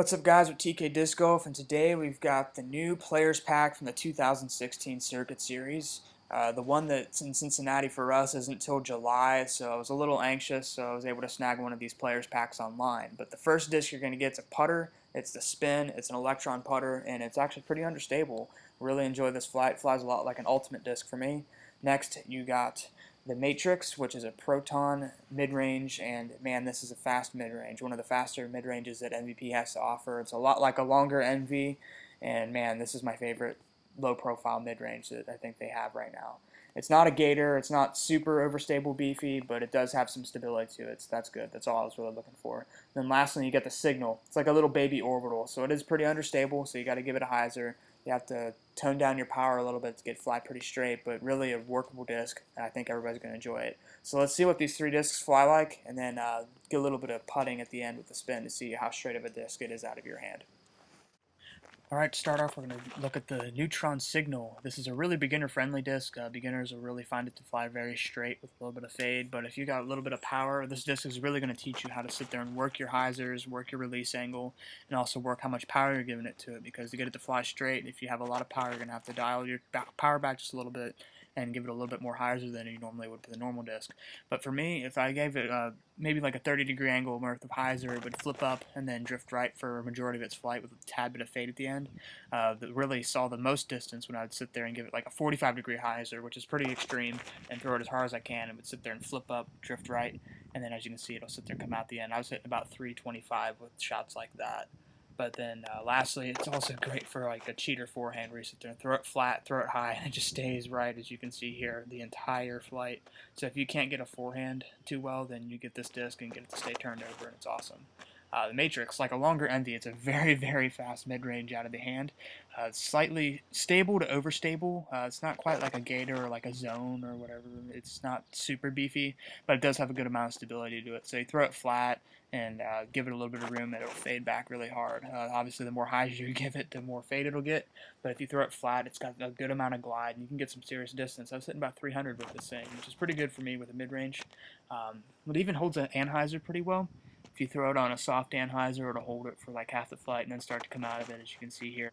What's up, guys, with TK Disc Golf, and today we've got the new Players Pack from the 2016 Circuit Series. The one that's in Cincinnati for us isn't until July, so I was a little anxious, so I was able to snag one of these Players Packs online. But the first disc you're going to get is a putter. It's the Spin. It's an electron putter, and it's actually pretty understable. Really enjoy this flight. It flies a lot like an Ultimate disc for me. Next, you got the Matrix, which is a proton mid-range, and man, this is a fast mid-range, one of the faster mid-ranges that MVP has to offer. It's a lot like a longer NV, and man, this is my favorite low-profile mid-range that I think they have right now. It's not a gator, it's not super overstable beefy, but it does have some stability to it, so that's good. That's all I was really looking for. Then lastly, you get the Signal. It's like a little baby orbital, so it is pretty understable, so you got to give it a hyzer. You have to tone down your power a little bit to get fly pretty straight, but really a workable disc, and I think everybody's going to enjoy it. So let's see what these three discs fly like, and then get a little bit of putting at the end with the Spin to see how straight of a disc it is out of your hand. Alright, to start off, we're going to look at the Neutron Signal. This is a really beginner-friendly disc. Beginners will really find it to fly very straight with a little bit of fade, but if you got a little bit of power, this disc is really going to teach you how to sit there and work your hyzers, work your release angle, and also work how much power you're giving it to it, because to get it to fly straight, if you have a lot of power, you're going to have to dial your power back just a little bit and give it a little bit more hyzer than you normally would with a normal disc. But for me, if I gave it maybe like a 30-degree angle worth of hyzer, it would flip up and then drift right for a majority of its flight with a tad bit of fade at the end. That really saw the most distance when I would sit there and give it like a 45-degree hyzer, which is pretty extreme, and throw it as hard as I can, and would sit there and flip up, drift right, and then as you can see, it'll sit there and come out the end. I was hitting about 325 with shots like that. But then lastly, it's also great for like a cheater forehand where you sit there and throw it flat, throw it high, and it just stays right, as you can see here, the entire flight. So if you can't get a forehand too well, then you get this disc and get it to stay turned over, and it's awesome. The Matrix, like a longer envy, it's a very, very fast mid-range out of the hand. It's slightly stable to overstable. It's not quite like a gator or like a zone or whatever. It's not super beefy, but it does have a good amount of stability to it. So you throw it flat and give it a little bit of room, and it'll fade back really hard. Obviously, the more highs you give it, the more fade it'll get. But if you throw it flat, it's got a good amount of glide, and you can get some serious distance. I was hitting about 300 with this thing, which is pretty good for me with a mid-range. It even holds an anhyzer pretty well. If you throw it on a soft anhyzer, it'll hold it for like half the flight and then start to come out of it, as you can see here.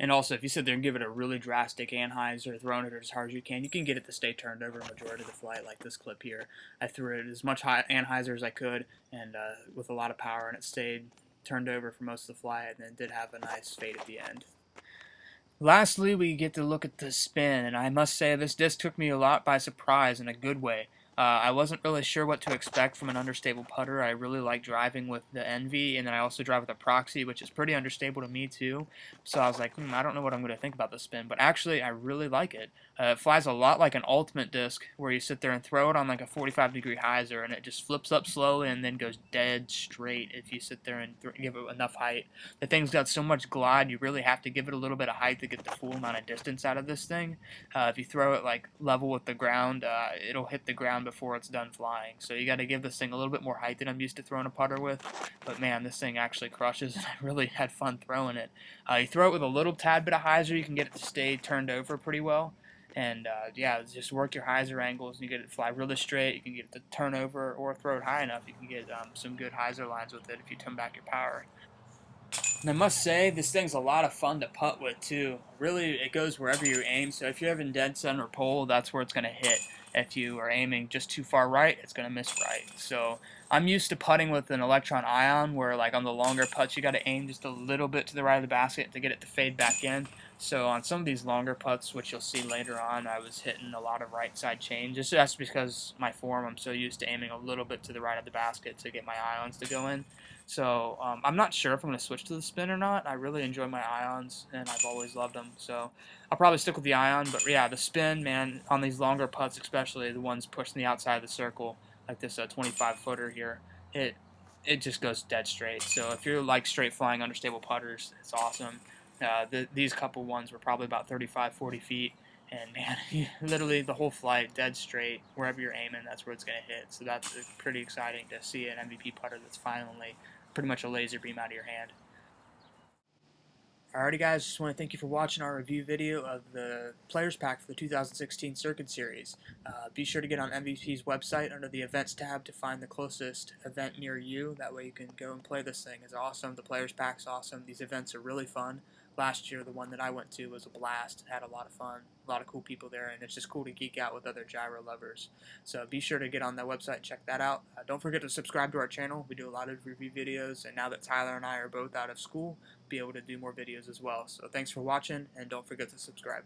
And also, if you sit there and give it a really drastic anhyzer, throwing it as hard as you can get it to stay turned over a majority of the flight, like this clip here. I threw it as much anhyzer as I could, and with a lot of power, and it stayed turned over for most of the flight, and then did have a nice fade at the end. Lastly, we get to look at the Spin, and I must say this disc took me a lot by surprise in a good way. I wasn't really sure what to expect from an understable putter. I really like driving with the Envy, and then I also drive with a Proxy, which is pretty understable to me too. So I was like, I don't know what I'm going to think about the Spin, but actually I really like it. It flies a lot like an Ultimate disc, where you sit there and throw it on like a 45-degree hyzer, and it just flips up slowly and then goes dead straight if you sit there and give it enough height. The thing's got so much glide, you really have to give it a little bit of height to get the full amount of distance out of this thing. If you throw it like level with the ground, it'll hit the ground before it's done flying. So you got to give this thing a little bit more height than I'm used to throwing a putter with. But man, this thing actually crushes, and I really had fun throwing it. You throw it with a little tad bit of hyzer, you can get it to stay turned over pretty well. And yeah, just work your hyzer angles, and you get it to fly really straight. You can get it to turn over or throw it high enough. You can get some good hyzer lines with it if you tone back your power. And I must say, this thing's a lot of fun to putt with too. Really, it goes wherever you aim. So if you're having dead center pole, that's where it's going to hit. If you are aiming just too far right, it's going to miss right. So I'm used to putting with an electron ion, where like on the longer putts, you got to aim just a little bit to the right of the basket to get it to fade back in. So on some of these longer putts, which you'll see later on, I was hitting a lot of right side change. That's because my form, I'm so used to aiming a little bit to the right of the basket to get my ions to go in. So I'm not sure if I'm going to switch to the Spin or not. I really enjoy my ions, and I've always loved them. So I'll probably stick with the ion. But yeah, the Spin, man, on these longer putts, especially the ones pushing the outside of the circle, like this 25-footer here, it just goes dead straight. So if you're like straight flying understable putters, it's awesome. These couple ones were probably about 35, 40 feet. And man, literally the whole flight, dead straight, wherever you're aiming, that's where it's going to hit. So that's pretty exciting to see an MVP putter that's finally pretty much a laser beam out of your hand. Alrighty guys, just want to thank you for watching our review video of the Players Pack for the 2016 Circuit Series. Be sure to get on MVP's website under the Events tab to find the closest event near you. That way you can go and play this thing. It's awesome. The Players Pack's awesome. These events are really fun. Last year, the one that I went to was a blast. Had a lot of fun. A lot of cool people there, and it's just cool to geek out with other gyro lovers. So be sure to get on that website and check that out. Don't forget to subscribe to our channel. We do a lot of review videos, and now that Tyler and I are both out of school, be able to do more videos as well. So thanks for watching, and don't forget to subscribe.